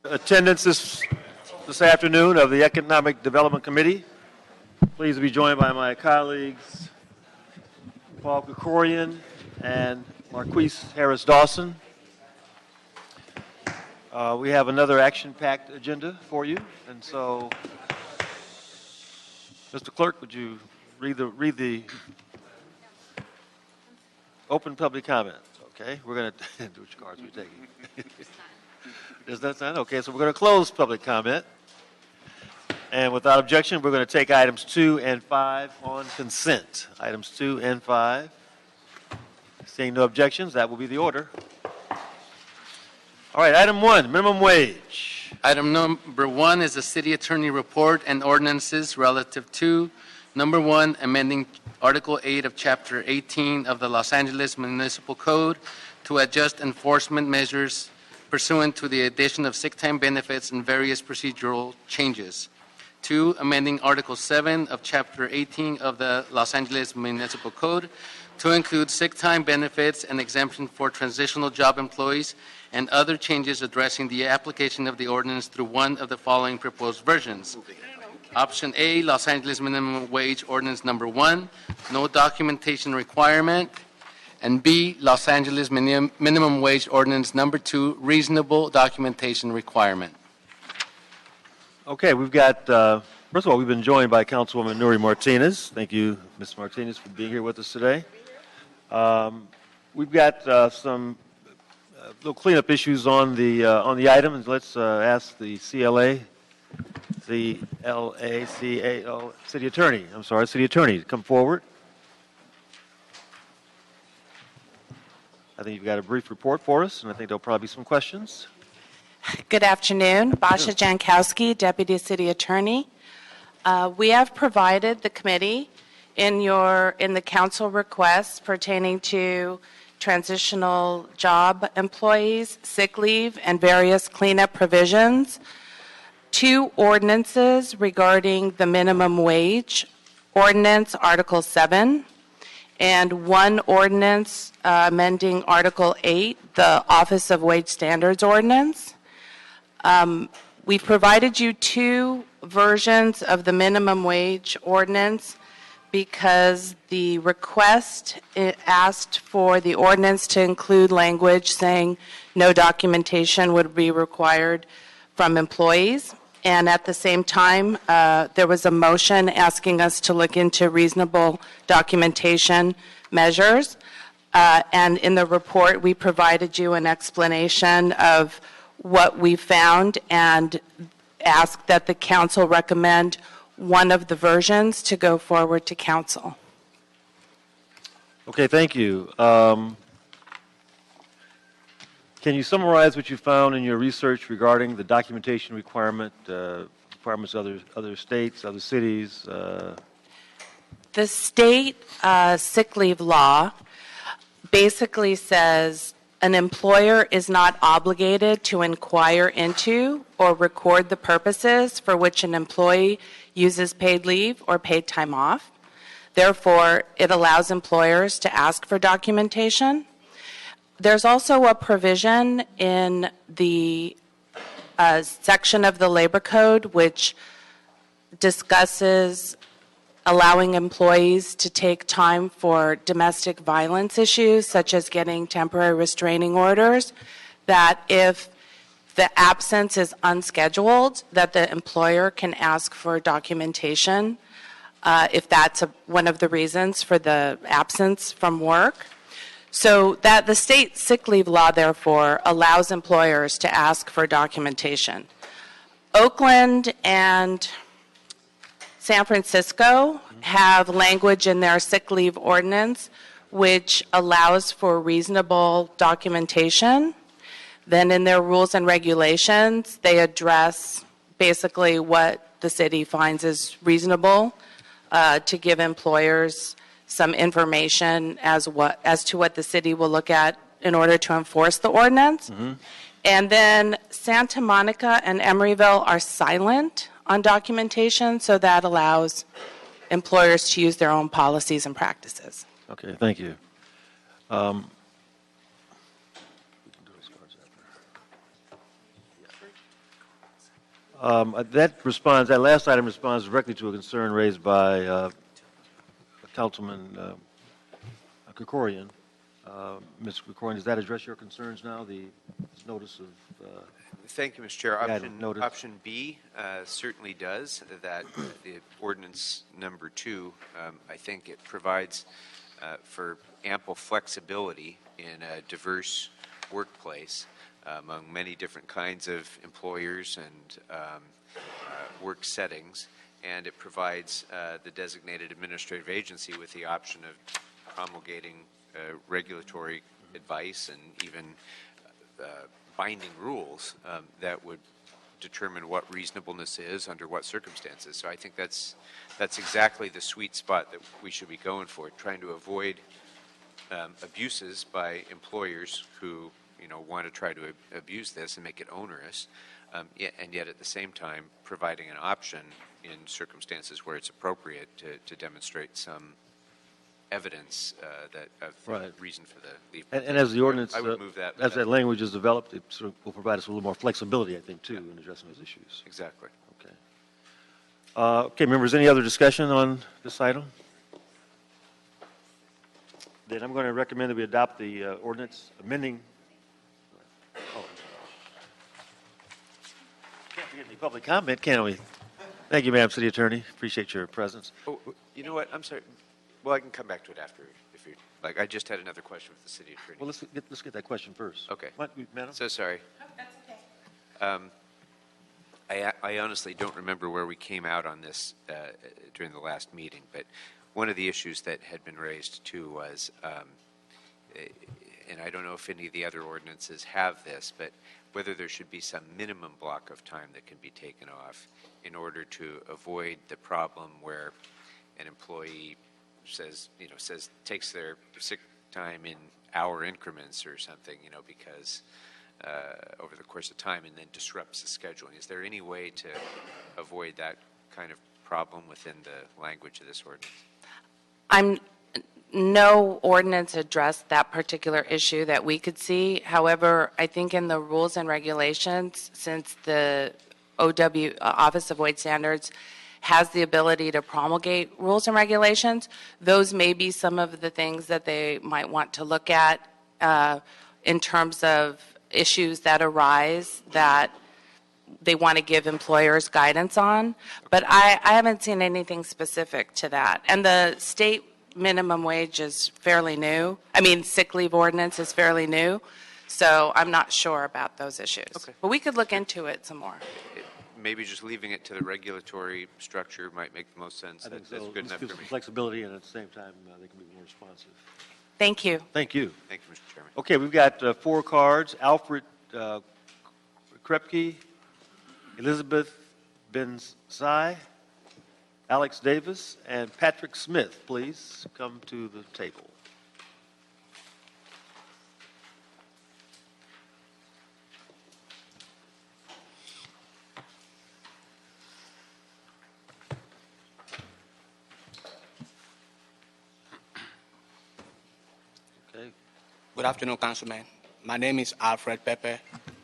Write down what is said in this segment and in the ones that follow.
attendance this afternoon of the Economic Development Committee. Pleased to be joined by my colleagues Paul Krikorian and Marquise Harris-Dawson. We have another action-packed agenda for you, and so, Mr. Clerk, would you read the open public comment? Okay, we're going to which cards are we taking? Is that sign? Okay, so we're going to close public comment, and without objection, we're going to take items 2 and 5 on consent. Items 2 and 5. Seeing no objections, that will be the order. All right, item 1, minimum wage. Item number 1 is the city attorney report and ordinances relative to number 1, amending Article 8 of Chapter 18 of the Los Angeles Municipal Code to adjust enforcement measures pursuant to the addition of sick time benefits and various procedural changes. 2, amending Article 7 of Chapter 18 of the Los Angeles Municipal Code to include sick time benefits and exemption for transitional job employees and other changes addressing the application of the ordinance through one of the following proposed versions. Option A, Los Angeles Minimum Wage Ordinance number 1, no documentation requirement. And B, Los Angeles Minimum Wage Ordinance number 2, reasonable documentation requirement. Okay, we've got, first of all, we've been joined by Councilwoman Nuri Martinez. Thank you, Ms. Martinez, for being here with us today. We've got some little cleanup issues on the item, and let's ask the city attorney to come forward. I think you've got a brief report for us, and I think there'll probably be some questions. Good afternoon. Basha Jankowski, Deputy City Attorney. We have provided the committee in the council requests pertaining to transitional job employees, sick leave, and various cleanup provisions, 2 ordinances regarding the minimum wage ordinance, Article 7, and 1 ordinance amending Article 8, the Office of Wage Standards Ordinance. We've provided you 2 versions of the minimum wage ordinance because the request asked for the ordinance to include language saying no documentation would be required from employees. And at the same time, there was a motion asking us to look into reasonable documentation measures. And in the report, we provided you an explanation of what we found and asked that the council recommend one of the versions to go forward to council. Okay, thank you. Can you summarize what you found in your research regarding the documentation requirement, requirements of other states, other cities? The state sick leave law basically says an employer is not obligated to inquire into or record the purposes for which an employee uses paid leave or paid time off. Therefore, it allows employers to ask for documentation. There's also a provision in the section of the Labor Code which discusses allowing employees to take time for domestic violence issues, such as getting temporary restraining orders, that if the absence is unscheduled, that the employer can ask for documentation if that's one of the reasons for the absence from work. So that the state sick leave law, therefore, allows employers to ask for documentation. Oakland and San Francisco have language in their sick leave ordinance which allows for reasonable documentation. Then in their rules and regulations, they address basically what the city finds is reasonable to give employers some information as to what the city will look at in order to enforce the ordinance. Mm-hmm. And then Santa Monica and Emeryville are silent on documentation, so that allows employers to use their own policies and practices. Okay, thank you. That last item responds directly to a concern raised by Councilman Krikorian. Ms. Krikorian, does that address your concerns now, the notice of, Thank you, Mr. Chair. Yeah, I noted. Option B certainly does that. The ordinance number 2, I think it provides for ample flexibility in a diverse workplace among many different kinds of employers and work settings, and it provides the designated administrative agency with the option of promulgating regulatory advice and even binding rules that would determine what reasonableness is under what circumstances. So I think that's exactly the sweet spot that we should be going for, trying to avoid abuses by employers who want to try to abuse this and make it onerous, and yet at the same time providing an option in circumstances where it's appropriate to demonstrate some evidence of Right. reason for the leave. and as the ordinance, I would move that. as that language is developed, it sort of will provide us with a little more flexibility, I think, too, in addressing those issues. Exactly. Okay. Okay, members, any other discussion on this item? Then I'm going to recommend that we adopt the ordinance amending. Oh. Can't forget any public comment, can we? Thank you, Madam City Attorney. Appreciate your presence. Oh, you know what? I'm sorry. Well, I can come back to it after, if you like. I just had another question with the city attorney. Well, let's get that question first. Okay. Madam? So sorry. Oh, that's okay. I honestly don't remember where we came out on this during the last meeting, but one of the issues that had been raised too was, and I don't know if any of the other ordinances have this, but whether there should be some minimum block of time that can be taken off in order to avoid the problem where an employee takes their sick time in hour increments or something, because over the course of time, and then disrupts the scheduling. Is there any way to avoid that kind of problem within the language of this ordinance? No ordinance addressed that particular issue that we could see. However, I think in the rules and regulations, since the Office of Wage Standards has the ability to promulgate rules and regulations, those may be some of the things that they might want to look at in terms of issues that arise that they want to give employers guidance on. But I haven't seen anything specific to that. And the state minimum wage is fairly new. Sick leave ordinance is fairly new. So I'm not sure about those issues. Okay. But we could look into it some more. Maybe just leaving it to the regulatory structure might make the most sense. I think That's so. good This enough gives for some me. flexibility, and at the same time, they can be more responsive. Thank you. Thank you. Thank you, Mr. Chairman. Okay, we've got 4 cards. Alfred Krepke, Elizabeth Benzai, Alex Davis, and Patrick Smith. Please come to the table. Okay. Good afternoon, Councilman. My name is Alfred Pepe.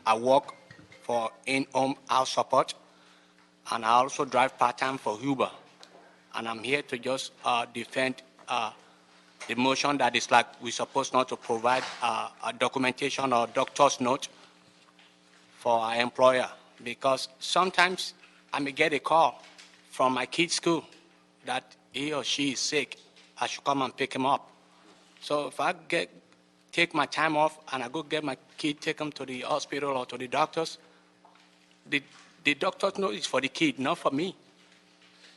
I work for in-home house support, and I also drive part-time for Uber. And I'm here to just defend the motion that is like we're supposed not to provide a documentation or doctor's note for our employer, because sometimes I may get a call from my kid's school that he or she is sick. I should come and pick him up. So if I take my time off and I go get my kid, take him to the hospital or to the doctors, the doctor's note is for the kid, not for me.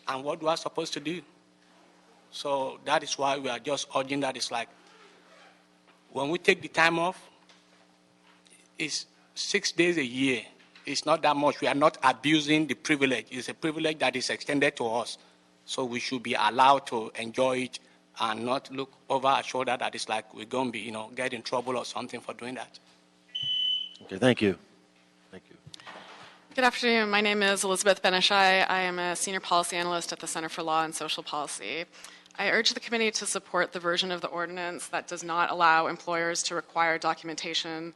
And what do I supposed to do? So that is why we are just urging that it's like, when we take the time off, it's 6 days a year. It's not that much. We are not abusing the privilege. It's a privilege that is extended to us. So we should be allowed to enjoy it and not look over our shoulder that it's like we're going to be, get in trouble or something for doing that. Okay, thank you. Thank you. Good afternoon. My name is Elizabeth Benishai. I am a senior policy analyst at the Center for Law and Social Policy. I urge the committee to support the version of the ordinance that does not allow employers to require documentation.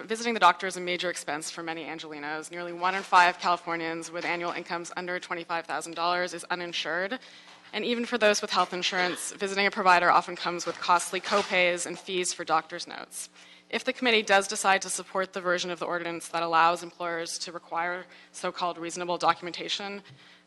Visiting the doctor is a major expense for many Angelenos. Nearly 1 in 5 Californians with annual incomes under $25,000 is uninsured. And even for those with health insurance, visiting a provider often comes with costly copays and fees for doctor's notes. If the committee does decide to support the version of the ordinance that allows employers to require so-called reasonable documentation,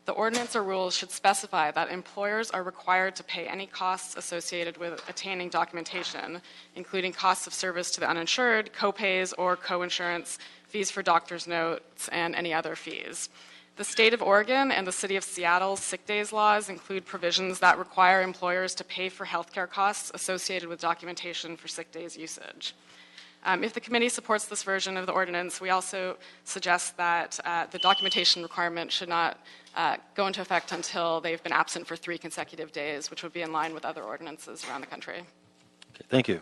the ordinance or rules should specify that employers are required to pay any costs associated with attaining documentation, including costs of service to the uninsured, copays or coinsurance, fees for doctor's notes, and any other fees. The state of Oregon and the city of Seattle's sick days laws include provisions that require employers to pay for healthcare costs associated with documentation for sick days usage. If the committee supports this version of the ordinance, we also suggest that the documentation requirement should not go into effect until they've been absent for 3 consecutive days, which would be in line with other ordinances around the country. Okay, thank you.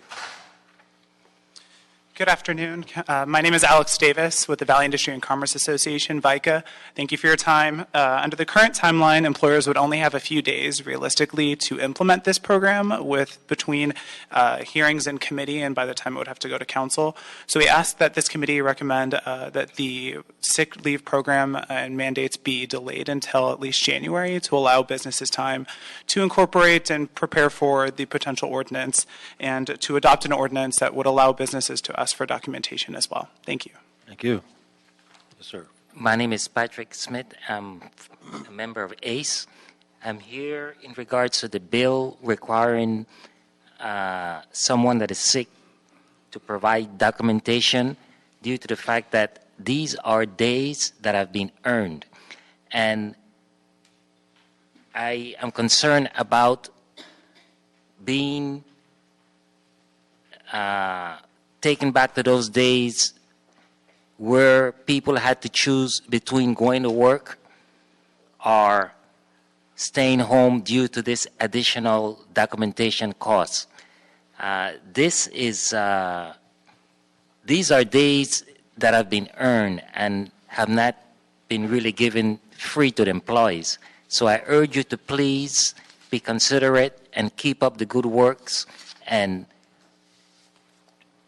Good afternoon. My name is Alex Davis with the Valley Industry and Commerce Association, VICA. Thank you for your time. Under the current timeline, employers would only have a few days, realistically, to implement this program with between hearings in committee and by the time it would have to go to council. So we ask that this committee recommend that the sick leave program and mandates be delayed until at least January to allow businesses time to incorporate and prepare for the potential ordinance and to adopt an ordinance that would allow businesses to ask for documentation as well. Thank you. Thank you. Yes, sir. My name is Patrick Smith. I'm a member of ACE. I'm here in regards to the bill requiring someone that is sick to provide documentation due to the fact that these are days that have been earned. And I am concerned about being taken back to those days where people had to choose between going to work or staying home due to this additional documentation costs. These are days that have been earned and have not been really given free to the employees. So I urge you to please be considerate and keep up the good works, and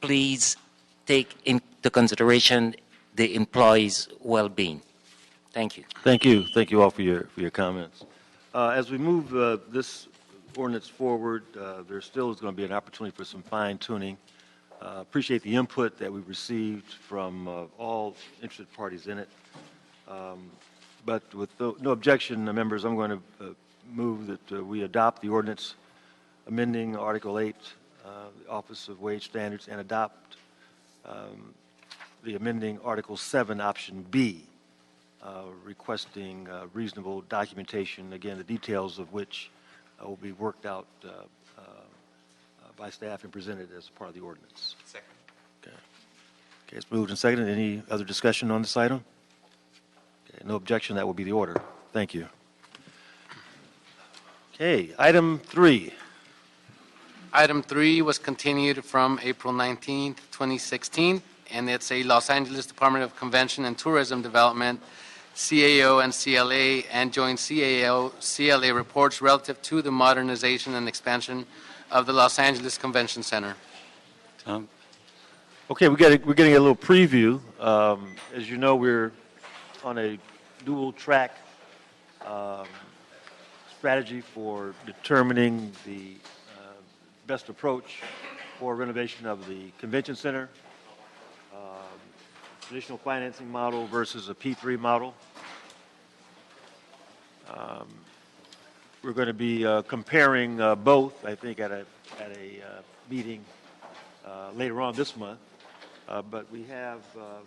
please take into consideration the employees' well-being. Thank you. Thank you. Thank you all for your comments. As we move this ordinance forward, there still is going to be an opportunity for some fine-tuning. Appreciate the input that we received from all interested parties in it. But with no objection, members, I'm going to move that we adopt the ordinance amending Article 8, the Office of Wage Standards, and adopt the amending Article 7, Option B, requesting reasonable documentation, again, the details of which will be worked out by staff and presented as part of the ordinance. Second. Okay, it's moved and seconded. Any other discussion on this item? Okay, no objection. That will be the order. Thank you. Okay, item 3. Item 3 was continued from April 19th, 2016, and it's a Los Angeles Department of Convention and Tourism Development, CAO and CLA, and joint CAO-CLA reports relative to the modernization and expansion of the Los Angeles Convention Center. Okay, we're getting a little preview. As you know, we're on a dual-track strategy for determining the best approach for renovation of the convention center, traditional financing model versus a P3 model. We're going to be comparing both, I think, at a meeting later on this month. But we have a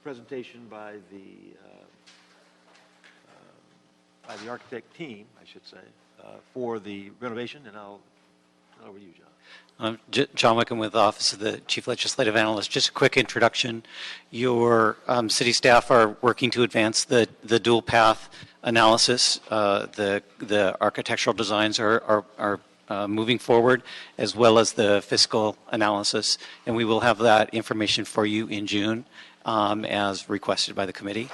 presentation by the architect team, I should say, for the renovation, and I'll turn over to you, John. John Wickham with the Office of the Chief Legislative Analyst. Just a quick introduction. Your city staff are working to advance the dual path analysis. The architectural designs are moving forward, as well as the fiscal analysis, and we will have that information for you in June as requested by the committee.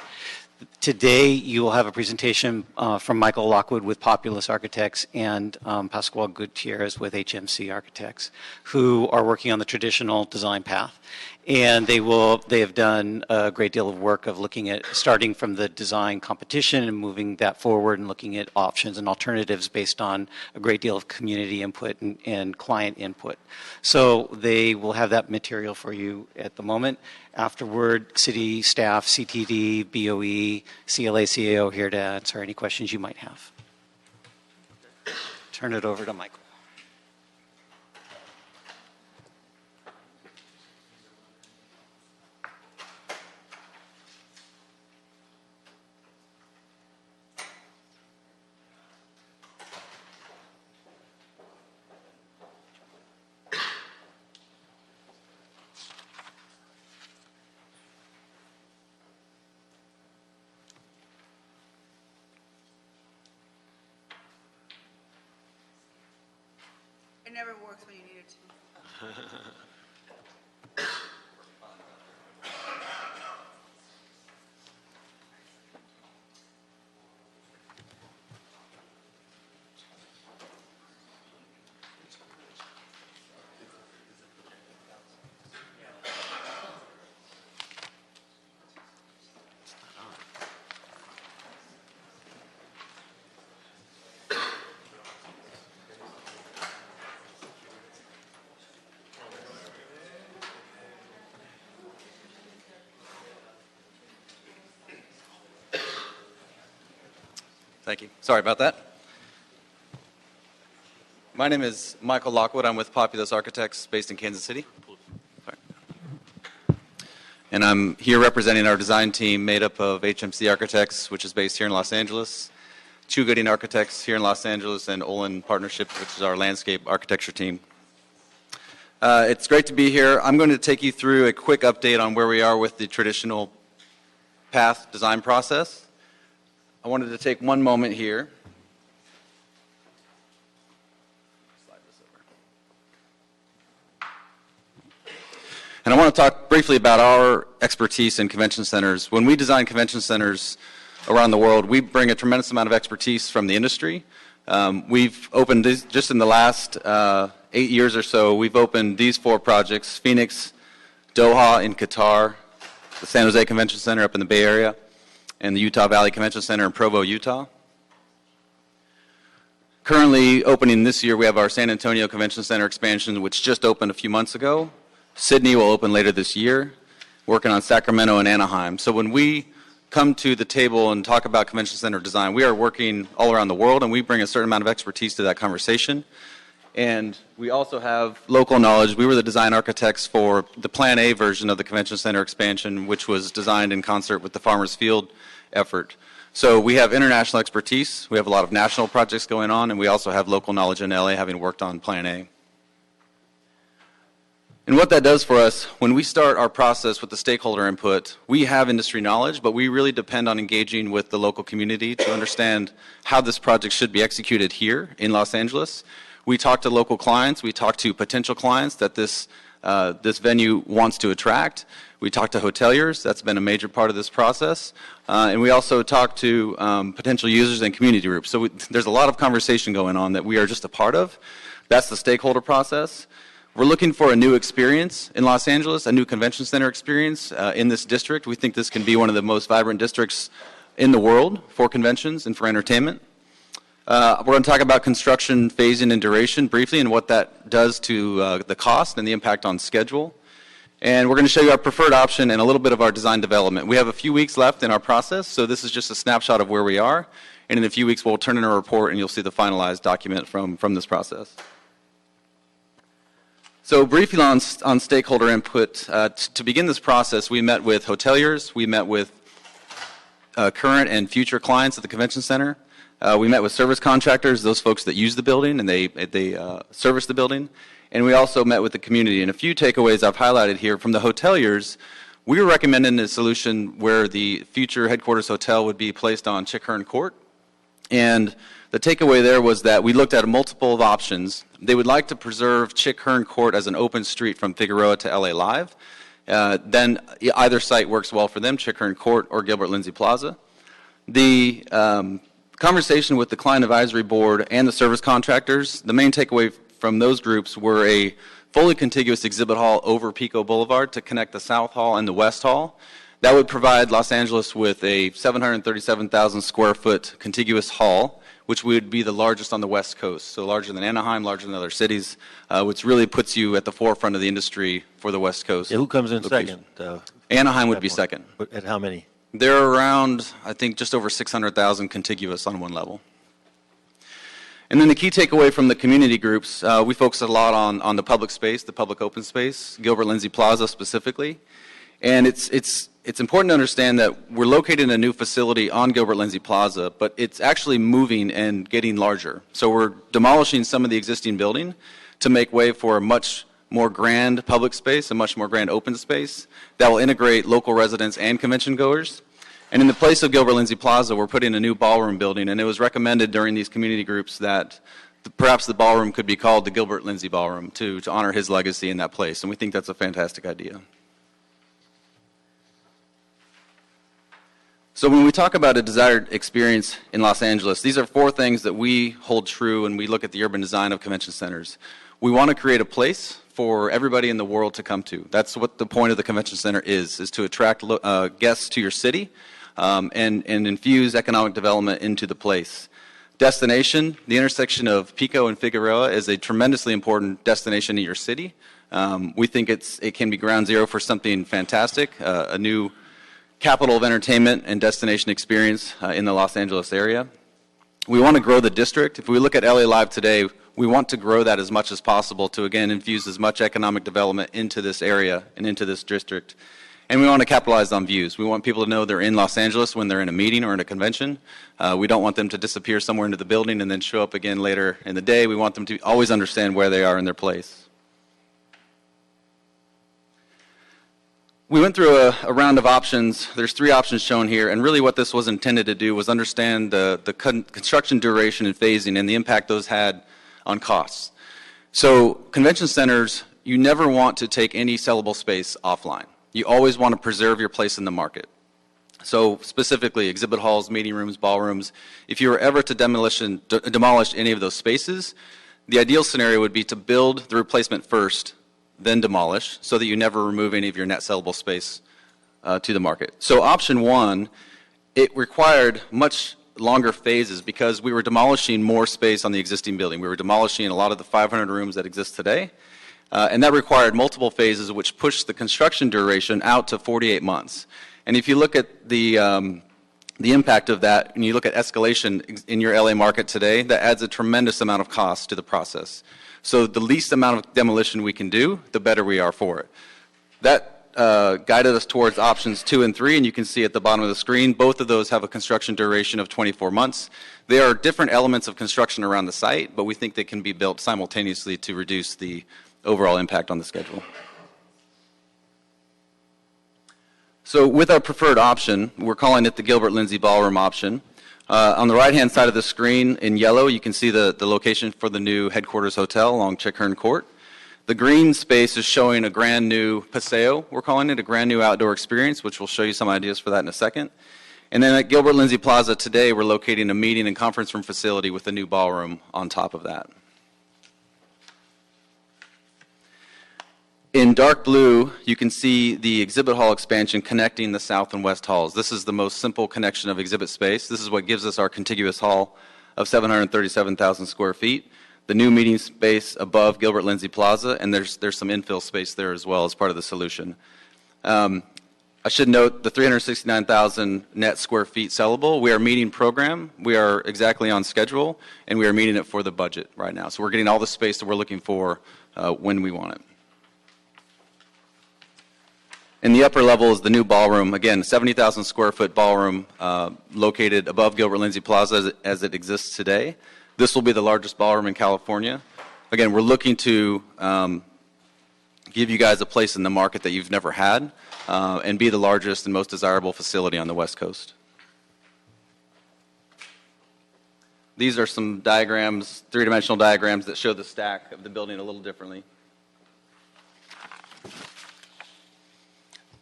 Today, you will have a presentation from Michael Lockwood with Populous Architects and Pascual Gutierrez with HMC Architects, who are working on the traditional design path. And they have done a great deal of work of looking at starting from the design competition and moving that forward and looking at options and alternatives based on a great deal of community input and client input. So they will have that material for you at the moment. Afterward, city staff, CTD, BOE, CLA, CAO here to answer any questions you might have. Turn it over to Michael. It never works when you need it to. Thank you. Sorry about that. My name is Michael Lockwood. I'm with Populous Architects based in Kansas City. Sorry. And I'm here representing our design team made up of HMC Architects, which is based here in Los Angeles, Chu Gooding Architects here in Los Angeles, and Olin Partnership, which is our landscape architecture team. It's great to be here. I'm going to take you through a quick update on where we are with the traditional path design process. I wanted to take one moment here. Slide this over. And I want to talk briefly about our expertise in convention centers. When we design convention centers around the world, we bring a tremendous amount of expertise from the industry. We've opened, just in the last 8 years or so, we've opened these 4 projects: Phoenix, Doha in Qatar, the San Jose Convention Center up in the Bay Area, and the Utah Valley Convention Center in Provo, Utah. Currently opening this year, we have our San Antonio Convention Center expansion, which just opened a few months ago. Sydney will open later this year, working on Sacramento and Anaheim. So when we come to the table and talk about convention center design, we are working all around the world, and we bring a certain amount of expertise to that conversation. And we also have local knowledge. We were the design architects for the Plan A version of the convention center expansion, which was designed in concert with the Farmers Field effort. So we have international expertise. We have a lot of national projects going on, and we also have local knowledge in LA, having worked on Plan A. And what that does for us, when we start our process with the stakeholder input, we have industry knowledge, but we really depend on engaging with the local community to understand how this project should be executed here in Los Angeles. We talk to local clients. We talk to potential clients that this venue wants to attract. We talk to hoteliers. That's been a major part of this process. And we also talk to potential users and community groups. So there's a lot of conversation going on that we are just a part of. That's the stakeholder process. We're looking for a new experience in Los Angeles, a new convention center experience in this district. We think this can be one of the most vibrant districts in the world for conventions and for entertainment. We're going to talk about construction phasing and duration briefly and what that does to the cost and the impact on schedule. And we're going to show you our preferred option and a little bit of our design development. We have a few weeks left in our process, so this is just a snapshot of where we are. And in a few weeks, we'll turn in a report, and you'll see the finalized document from this process. So briefly on stakeholder input, to begin this process, we met with hoteliers. We met with current and future clients at the convention center. We met with service contractors, those folks that use the building and they service the building. And we also met with the community. And a few takeaways I've highlighted here from the hoteliers. We were recommending a solution where the future headquarters hotel would be placed on Chick-Hearn Court. And the takeaway there was that we looked at a multiple of options. They would like to preserve Chick-Hearn Court as an open street from Figueroa to LA Live. Then either site works well for them, Chick-Hearn Court or Gilbert Lindsay Plaza. The conversation with the client advisory board and the service contractors, the main takeaway from those groups were a fully contiguous exhibit hall over Pico Boulevard to connect the South Hall and the West Hall. That would provide Los Angeles with a 737,000 square foot contiguous hall, which would be the largest on the West Coast, so larger than Anaheim, larger than other cities, which really puts you at the forefront of the industry for the West Coast. Yeah, who comes in location. second? Anaheim would be point? second. At how many? They're around, I think, just over 600,000 contiguous on one level. And then the key takeaway from the community groups, we focus a lot on the public space, the public open space, Gilbert Lindsay Plaza specifically. And it's important to understand that we're located in a new facility on Gilbert Lindsay Plaza, but it's actually moving and getting larger. So we're demolishing some of the existing building to make way for a much more grand public space, a much more grand open space that will integrate local residents and convention goers. And in the place of Gilbert Lindsay Plaza, we're putting a new ballroom building, and it was recommended during these community groups that perhaps the ballroom could be called the Gilbert Lindsay Ballroom to honor his legacy in that place, and we think that's a fantastic idea. So when we talk about a desired experience in Los Angeles, these are four things that we hold true when we look at the urban design of convention centers. We want to create a place for everybody in the world to come to. That's what the point of the convention center is to attract guests to your city and infuse economic development into the place. Destination, the intersection of Pico and Figueroa is a tremendously important destination in your city. We think it can be ground zero for something fantastic, a new capital of entertainment and destination experience in the Los Angeles area. We want to grow the district. If we look at LA Live today, we want to grow that as much as possible to, again, infuse as much economic development into this area and into this district. And we want to capitalize on views. We want people to know they're in Los Angeles when they're in a meeting or in a convention. We don't want them to disappear somewhere into the building and then show up again later in the day. We want them to always understand where they are in their place. We went through a round of options. There's three options shown here, and really what this was intended to do was understand the construction duration and phasing and the impact those had on costs. So convention centers, you never want to take any sellable space offline. You always want to preserve your place in the market. So specifically, exhibit halls, meeting rooms, ballrooms, if you were ever to demolish any of those spaces, the ideal scenario would be to build the replacement first, then demolish, so that you never remove any of your net sellable space to the market. So option one, it required much longer phases because we were demolishing more space on the existing building. We were demolishing a lot of the 500 rooms that exist today, and that required multiple phases, which pushed the construction duration out to 48 months. And if you look at the impact of that, and you look at escalation in your LA market today, that adds a tremendous amount of cost to the process. So the least amount of demolition we can do, the better we are for it. That guided us towards options 2 and 3, and you can see at the bottom of the screen, both of those have a construction duration of 24 months. There are different elements of construction around the site, but we think they can be built simultaneously to reduce the overall impact on the schedule. So with our preferred option, we're calling it the Gilbert Lindsay Ballroom option. On the right-hand side of the screen in yellow, you can see the location for the new headquarters hotel along Chickern Court. The green space is showing a brand new paseo, we're calling it, a brand new outdoor experience, which we'll show you some ideas for that in a second. And then at Gilbert Lindsay Plaza today, we're locating a meeting and conference room facility with a new ballroom on top of that. In dark blue, you can see the exhibit hall expansion connecting the south and west halls. This is the most simple connection of exhibit space. This is what gives us our contiguous hall of 737,000 square feet. The new meeting space above Gilbert Lindsay Plaza, and there's some infill space there as well as part of the solution. I should note the 369,000 net square feet sellable. We are meeting program. We are exactly on schedule, and we are meeting it for the budget right now. So we're getting all the space that we're looking for when we want it. In the upper level is the new ballroom. Again, 70,000 square foot ballroom located above Gilbert Lindsay Plaza as it exists today. This will be the largest ballroom in California. Again, we're looking to give you guys a place in the market that you've never had and be the largest and most desirable facility on the West Coast. These are some diagrams, three-dimensional diagrams that show the stack of the building a little differently.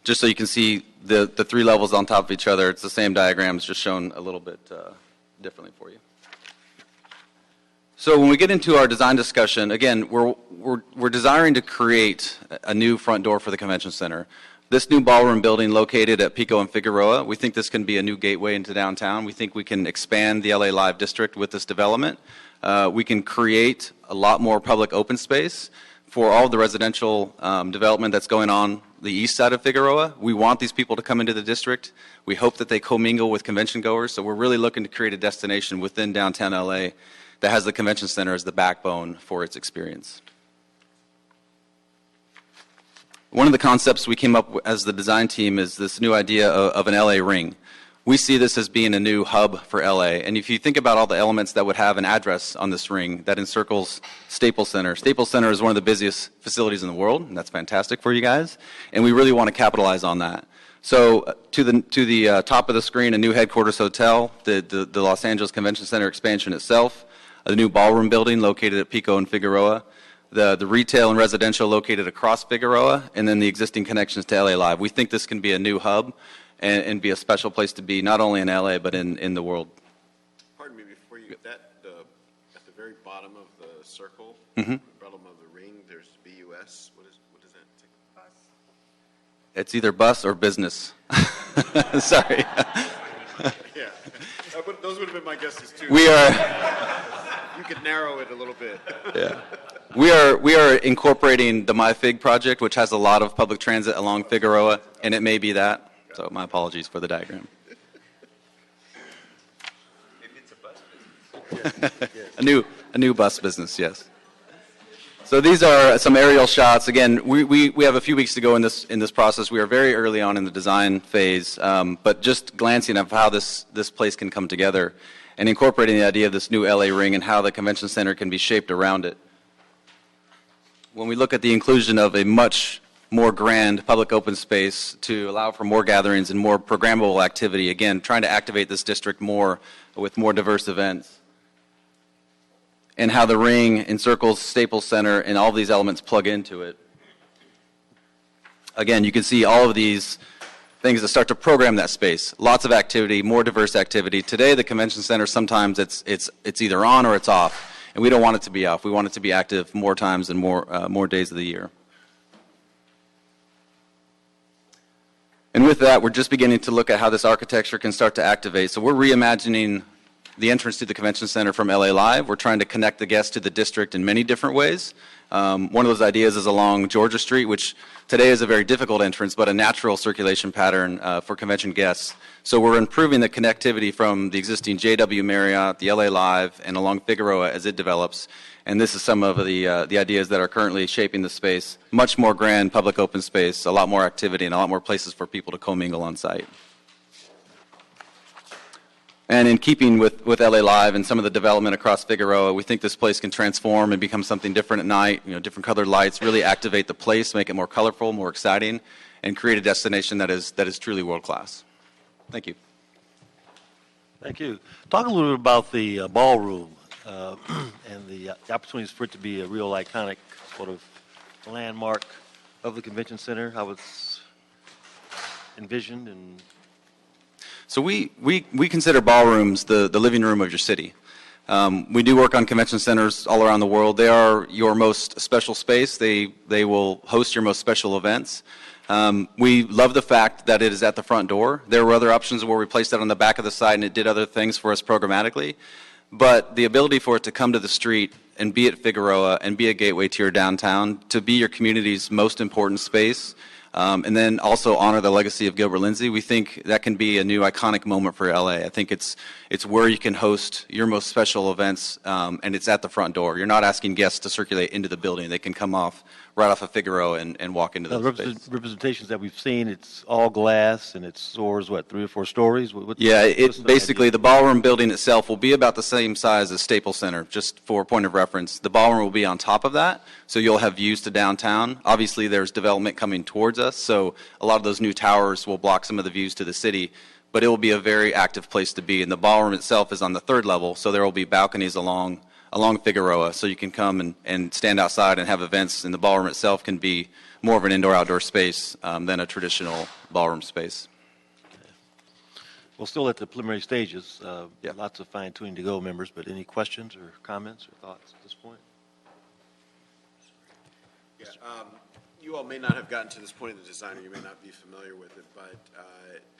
just so you can see the three levels on top of each other. It's the same diagrams, just shown a little bit differently for you. So when we get into our design discussion, again, we're desiring to create a new front door for the convention center. This new ballroom building located at Pico and Figueroa, we think this can be a new gateway into downtown. We think we can expand the LA Live district with this development. We can create a lot more public open space for all the residential development that's going on the east side of Figueroa. We want these people to come into the district. We hope that they commingle with convention goers, so we're really looking to create a destination within downtown LA that has the convention center as the backbone for its experience. One of the concepts we came up with as the design team is this new idea of an LA ring. We see this as being a new hub for LA, and if you think about all the elements that would have an address on this ring that encircles Staples Center. Staples Center is one of the busiest facilities in the world, and that's fantastic for you guys, and we really want to capitalize on that. So to the top of the screen, a new headquarters hotel, the Los Angeles Convention Center expansion itself, a new ballroom building located at Pico and Figueroa, the retail and residential located across Figueroa, and then the existing connections to LA Live. We think this can be a new hub and be a special place to be, not only in LA, but in the world. Pardon me, before you, at the very bottom of the circle, Mm-hmm. bottom of the ring, there's BUS. What does that take? Bus. It's either bus or business. Sorry. Yeah, but those would have been my guesses too. We are. You could narrow it a little bit. Yeah. We are incorporating the MyFig project, which has a lot of public transit along Figueroa, and it may be that. So my apologies for the diagram. Maybe it's a bus business. Yes. A new bus business, yes. So these are some aerial shots. Again, we have a few weeks to go in this process. We are very early on in the design phase, but just glancing at how this place can come together and incorporating the idea of this new LA ring and how the convention center can be shaped around it. When we look at the inclusion of a much more grand public open space to allow for more gatherings and more programmable activity, again, trying to activate this district more with more diverse events, and how the ring encircles Staples Center and all of these elements plug into it. Again, you can see all of these things that start to program that space. Lots of activity, more diverse activity. Today, the convention center, sometimes it's either on or it's off, and we don't want it to be off. We want it to be active more times and more days of the year. And with that, we're just beginning to look at how this architecture can start to activate. So we're reimagining the entrance to the convention center from LA Live. We're trying to connect the guests to the district in many different ways. One of those ideas is along Georgia Street, which today is a very difficult entrance, but a natural circulation pattern for convention guests. So we're improving the connectivity from the existing JW Marriott, the LA Live, and along Figueroa as it develops. And this is some of the ideas that are currently shaping the space. Much more grand public open space, a lot more activity, and a lot more places for people to commingle on site. And in keeping with LA Live and some of the development across Figueroa, we think this place can transform and become something different at night, different colored lights, really activate the place, make it more colorful, more exciting, and create a destination that is truly world-class. Thank you. Thank you. Talk a little bit about the ballroom and the opportunities for it to be a real iconic sort of landmark of the convention center, how it's envisioned and... So we consider ballrooms the living room of your city. We do work on convention centers all around the world. They are your most special space. They will host your most special events. We love the fact that it is at the front door. There were other options where we placed it on the back of the site and it did other things for us programmatically. But the ability for it to come to the street and be at Figueroa and be a gateway to your downtown, to be your community's most important space, and then also honor the legacy of Gilbert Lindsay, we think that can be a new iconic moment for LA. I think it's where you can host your most special events, and it's at the front door. You're not asking guests to circulate into the building. They can come right off of Figueroa and walk into the space. Representations that we've seen, it's all glass and it soars, 3 or 4 stories? Basically the ballroom building itself will be about the same size as Staples Center, just for a point of reference. The ballroom will be on top of that, so you'll have views to downtown. Obviously, there's development coming towards us, so a lot of those new towers will block some of the views to the city, but it will be a very active place to be. And the ballroom itself is on the 3rd level, so there will be balconies along Figueroa, so you can come and stand outside and have events, and the ballroom itself can be more of an indoor-outdoor space than a traditional ballroom space. Well, still at the preliminary stages. Yeah. Lots of fine-tuning to go, members, but any questions or comments or thoughts at this point? Yeah, you all may not have gotten to this point in the design, or you may not be familiar with it, but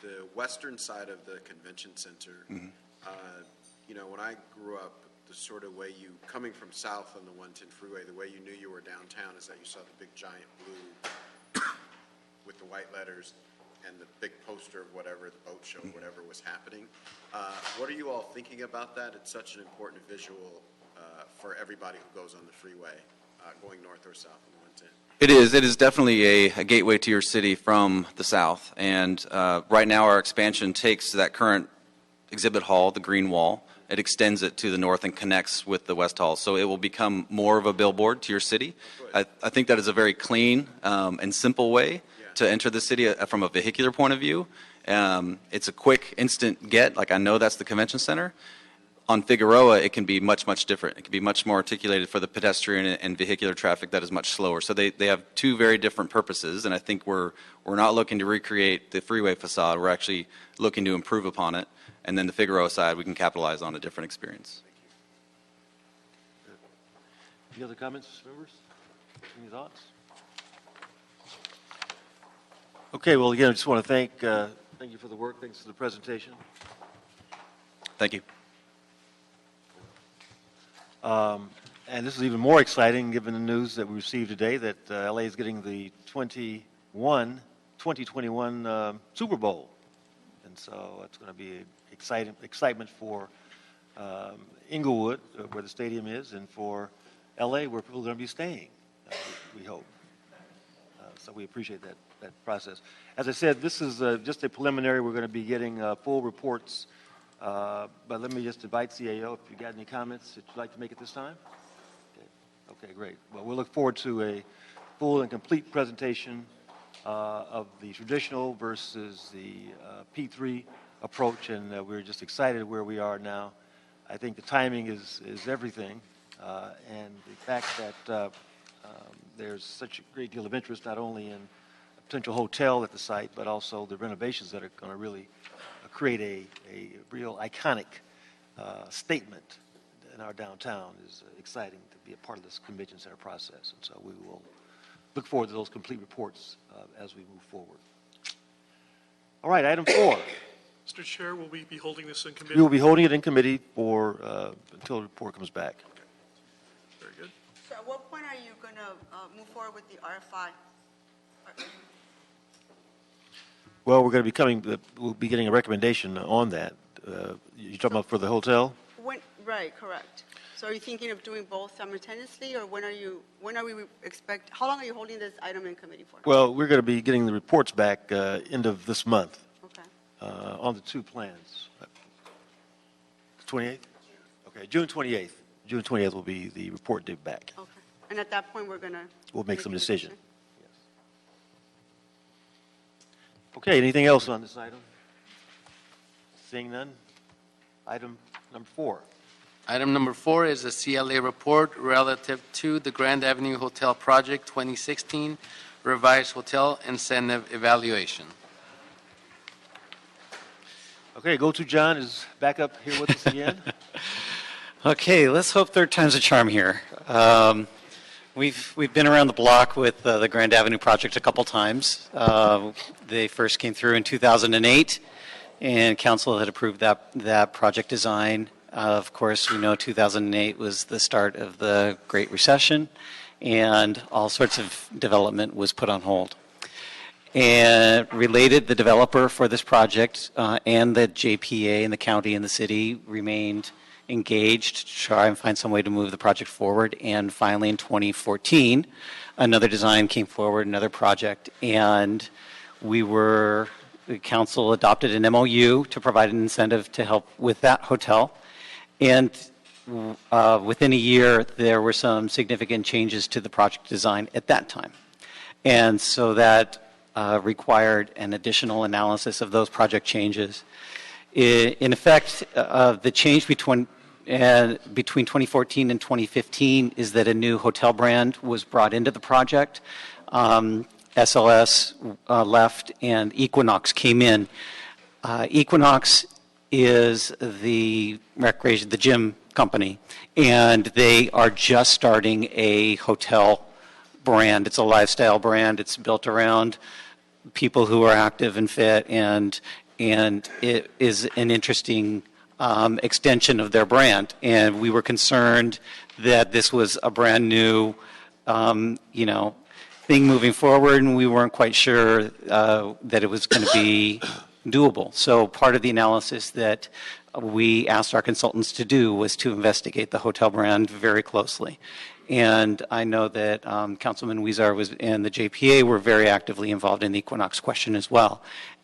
the western side of the convention center, you know, when I grew up, the sort of way you, coming from south on the 110 freeway, the way you knew you were downtown is that you saw the big giant blue with the white letters and the big poster of whatever, the boat show, whatever was happening. What are you all thinking about that? It's such an important visual for everybody who goes on the freeway, going north or south on the 110. It is definitely a gateway to your city from the south. And right now our expansion takes that current exhibit hall, the green wall, it extends it to the north and connects with the west hall. So it will become more of a billboard to your city. I think that is a very clean and simple way to enter the city from a vehicular point of view. It's a quick, instant get. Like, I know that's the convention center. On Figueroa, it can be much, much different. It can be much more articulated for the pedestrian and vehicular traffic that is much slower. So they have two very different purposes, and I think we're not looking to recreate the freeway facade. We're actually looking to improve upon it. And then the Figueroa side, we can capitalize on a different experience. Any other comments, members? Any thoughts? Okay, well, again, I just want to thank you for the work. Thanks for the presentation. Thank you. And this is even more exciting given the news that we received today that LA is getting the 2021 Super Bowl. And so it's going to be excitement for Inglewood, where the stadium is, and for LA, where people are going to be staying, we hope. So we appreciate that process. As I said, this is just a preliminary. We're going to be getting full reports. But let me just invite CAO, if you got any comments that you'd like to make at this time. Okay, great. Well, we'll look forward to a full and complete presentation of the traditional versus the P3 approach, and we're just excited where we are now. I think the timing is everything, and the fact that there's such a great deal of interest not only in a potential hotel at the site, but also the renovations that are going to really create a real iconic statement in our downtown is exciting to be a part of this convention center process. And so we will look forward to those complete reports as we move forward. All right, item 4. Mr. Chair, will we be holding this in committee? We will be holding it in committee for until the report comes back. Okay. Very good. So at what point are you going to move forward with the RFI? Well, we're going to be we'll be getting a recommendation on that. You're talking about for the hotel? Right, correct. So are you thinking of doing both simultaneously, or when are we expect, how long are you holding this item in committee for? Well, we're going to be getting the reports back end of this month. Okay. On the two plans. 28th? Okay, June 28th. June 28th will be the report due back. Okay. And at that point, we'll make some decision. Yes. Okay, anything else on this item? Seeing none. Item number 4. Item number 4 is a CLA report relative to the Grand Avenue Hotel Project 2016 Revised Hotel Incentive Evaluation. Okay, Go-To John is back up here with us again. Okay, let's hope third time's a charm here. We've been around the block with the Grand Avenue project a couple times. They first came through in 2008, and council had approved that project design. Of course, we know 2008 was the start of the Great Recession, and all sorts of development was put on hold. And related, the developer for this project and the JPA and the county and the city remained engaged to try and find some way to move the project forward. And finally, in 2014, another design came forward, another project, and the council adopted an MOU to provide an incentive to help with that hotel. And within a year, there were some significant changes to the project design at that time. And so that required an additional analysis of those project changes. In effect, the change between 2014 and 2015 is that a new hotel brand was brought into the project. SLS left, and Equinox came in. Equinox is the gym company, and they are just starting a hotel brand. It's a lifestyle brand. It's built around people who are active and fit, and it is an interesting extension of their brand. And we were concerned that this was a brand new, thing moving forward, and we weren't quite sure that it was going to be doable. So part of the analysis that we asked our consultants to do was to investigate the hotel brand very closely. And I know that Councilman Huizar and the JPA were very actively involved in the Equinox question as well.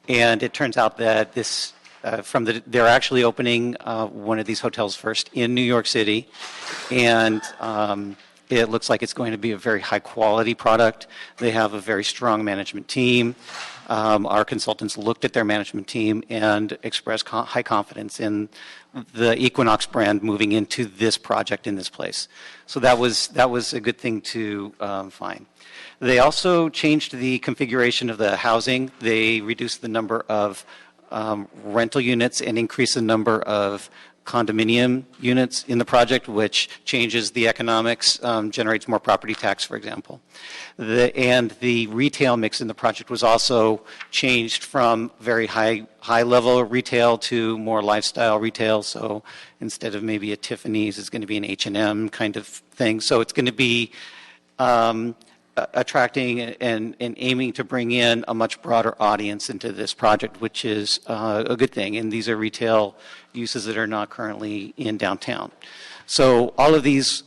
And it turns out that this, they're actually opening one of these hotels first in New York City, and it looks like it's going to be a very high quality product. They have a very strong management team. Our consultants looked at their management team and expressed high confidence in the Equinox brand moving into this project in this place. So that was a good thing to find. They also changed the configuration of the housing. They reduced the number of rental units and increased the number of condominium units in the project, which changes the economics, generates more property tax, for example. And the retail mix in the project was also changed from very high level retail to more lifestyle retail. So instead of maybe a Tiffany's, it's going to be an H&M kind of thing. So it's going to be attracting and aiming to bring in a much broader audience into this project, which is a good thing. And these are retail uses that are not currently in downtown. So all of these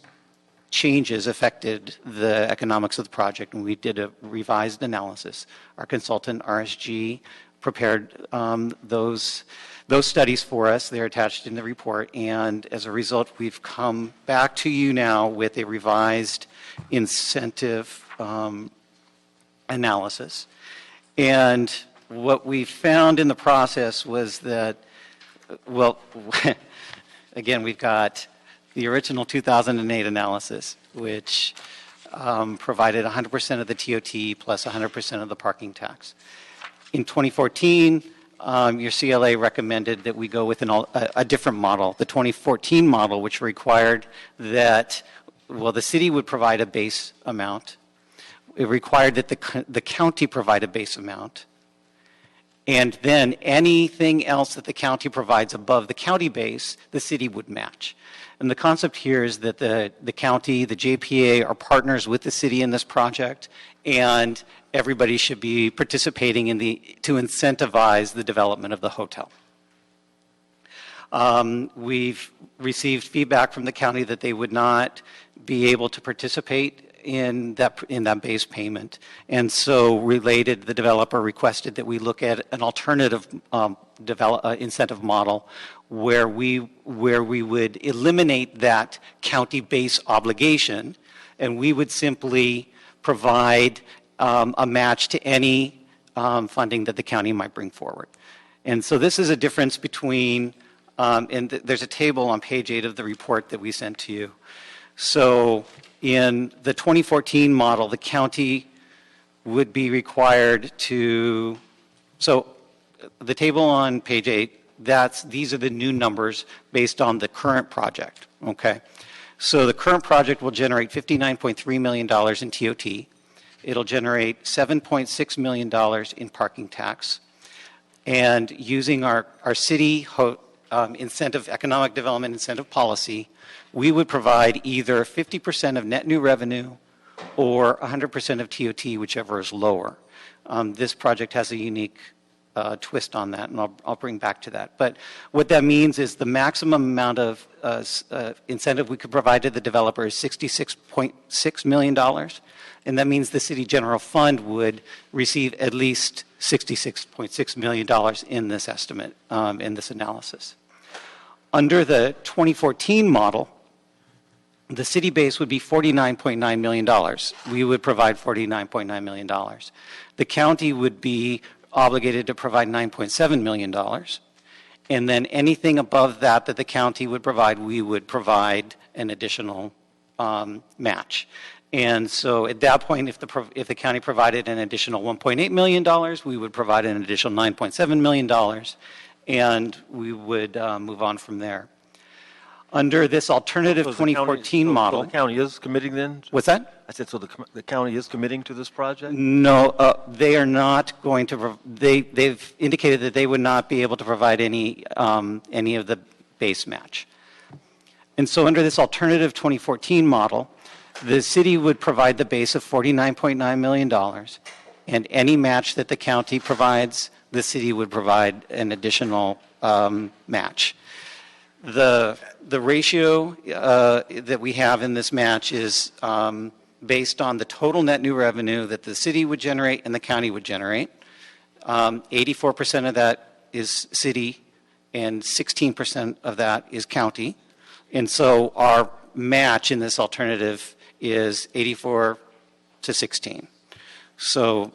changes affected the economics of the project, and we did a revised analysis. Our consultant, RSG, prepared those studies for us. They're attached in the report, and as a result, we've come back to you now with a revised incentive analysis. And what we found in the process was that, well, again, we've got the original 2008 analysis, which provided 100% of the TOT plus 100% of the parking tax. In 2014, your CLA recommended that we go with a different model, the 2014 model, which required that, well, the city would provide a base amount. It required that the county provide a base amount. And then anything else that the county provides above the county base, the city would match. And the concept here is that the county, the JPA, are partners with the city in this project, and everybody should be participating to incentivize the development of the hotel. We've received feedback from the county that they would not be able to participate in that base payment, and so the developer requested that we look at an alternative incentive model where we would eliminate that county base obligation, and we would simply provide a match to any funding that the county might bring forward. And so this is a difference between, and there's a table on page 8 of the report that we sent to you. So in the 2014 model, the county would be required to, so the table on page 8, these are the new numbers based on the current project, okay? So the current project will generate $59.3 million in TOT. It'll generate $7.6 million in parking tax. And using our city economic development incentive policy, we would provide either 50% of net new revenue or 100% of TOT, whichever is lower. This project has a unique twist on that, and I'll bring back to that. But what that means is the maximum amount of incentive we could provide to the developer is $66.6 million, and that means the city general fund would receive at least $66.6 million in this estimate, in this analysis. Under the 2014 model, the city base would be $49.9 million. We would provide $49.9 million. The county would be obligated to provide $9.7 million. And then anything above that the county would provide, we would provide an additional match. And so at that point, if the county provided an additional $1.8 million, we would provide an additional $9.7 million, and we would move on from there. Under this alternative So the county- 2014 so model. the county is committing then? What's that? I said, so the county is committing to this project? No, they are not going to. They've indicated that they would not be able to provide any of the base match. And so under this alternative 2014 model, the city would provide the base of $49.9 million, and any match that the county provides, the city would provide an additional match. The ratio that we have in this match is based on the total net new revenue that the city would generate and the county would generate. 84% of that is city and 16% of that is county. And so our match in this alternative is 84 to 16. So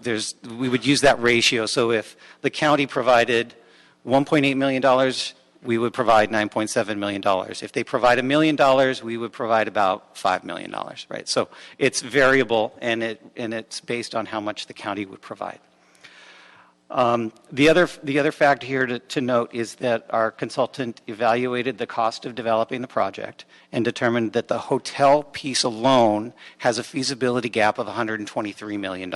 we would use that ratio. So if the county provided $1.8 million, we would provide $9.7 million. If they provide $1 million, we would provide about $5 million, right? So it's variable, and it's based on how much the county would provide. The other fact here to note is that our consultant evaluated the cost of developing the project and determined that the hotel piece alone has a feasibility gap of $123 million.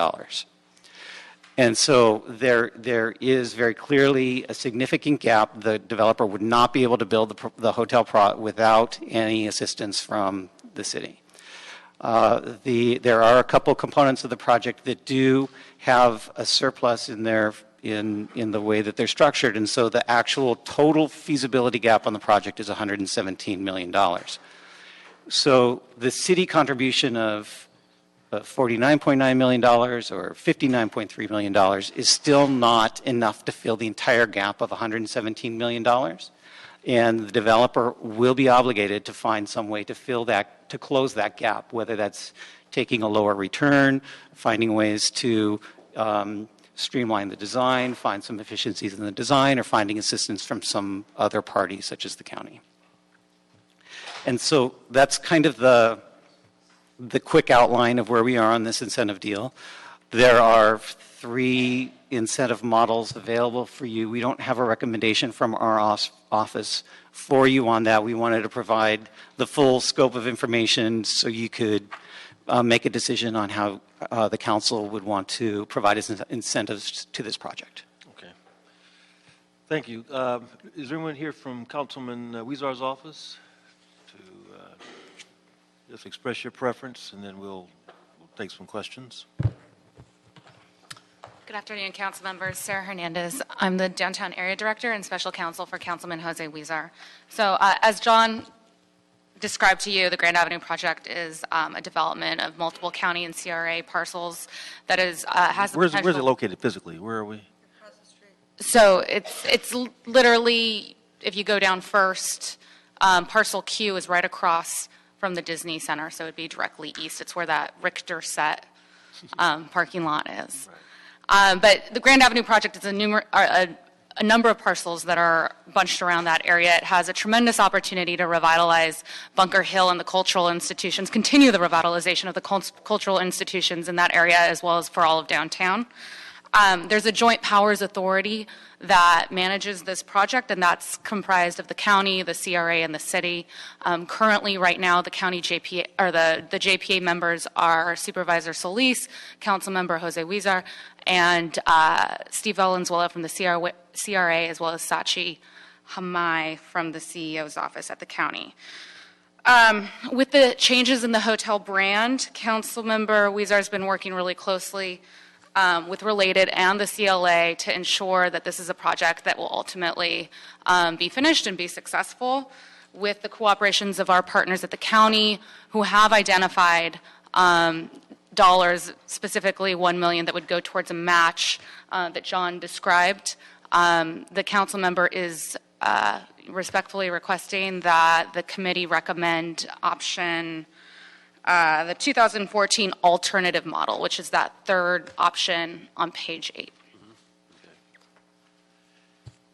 And so there is very clearly a significant gap. The developer would not be able to build the hotel without any assistance from the city. There are a couple components of the project that do have a surplus in the way that they're structured, and so the actual total feasibility gap on the project is $117 million. So the city contribution of $49.9 million or $59.3 million is still not enough to fill the entire gap of $117 million. And the developer will be obligated to find some way to to close that gap, whether that's taking a lower return, finding ways to streamline the design, find some efficiencies in the design, or finding assistance from some other party, such as the county. And so that's kind of the quick outline of where we are on this incentive deal. There are 3 incentive models available for you. We don't have a recommendation from our office for you on that. We wanted to provide the full scope of information so you could make a decision on how the council would want to provide its incentives to this project. Okay. Thank you. Is there anyone here from Councilman Weezar's office to just express your preference, and then we'll take some questions? Good afternoon, council members. Sarah Hernandez. I'm the Downtown Area Director and Special Counsel for Councilman Jose Weezar. So as John described to you, the Grand Avenue project is a development of multiple county and CRA parcels that is has the potential. Where's it located physically? Where are we? Across the street. So it's literally, if you go down first, parcel Q is right across from the Disney Center, so it'd be directly east. It's where that Richter set parking lot is. Right. But the Grand Avenue project is a number of parcels that are bunched around that area. It has a tremendous opportunity to revitalize Bunker Hill and the cultural institutions, continue the revitalization of the cultural institutions in that area, as well as for all of downtown. There's a joint powers authority that manages this project, and that's comprised of the county, the CRA, and the city. Currently, right now, the county JPA, or the JPA members are Supervisor Solis, Council Member Jose Weezar, and Steve Valenzuela from the CRA, as well as Sachi Hamai from the CEO's office at the county. With the changes in the hotel brand, Council Member Weezar has been working really closely with Related and the CLA to ensure that this is a project that will ultimately be finished and be successful, with the cooperations of our partners at the county, who have identified dollars, specifically $1 million, that would go towards a match that John described. The council member is respectfully requesting that the committee recommend option the 2014 alternative model, which is that third option on page 8.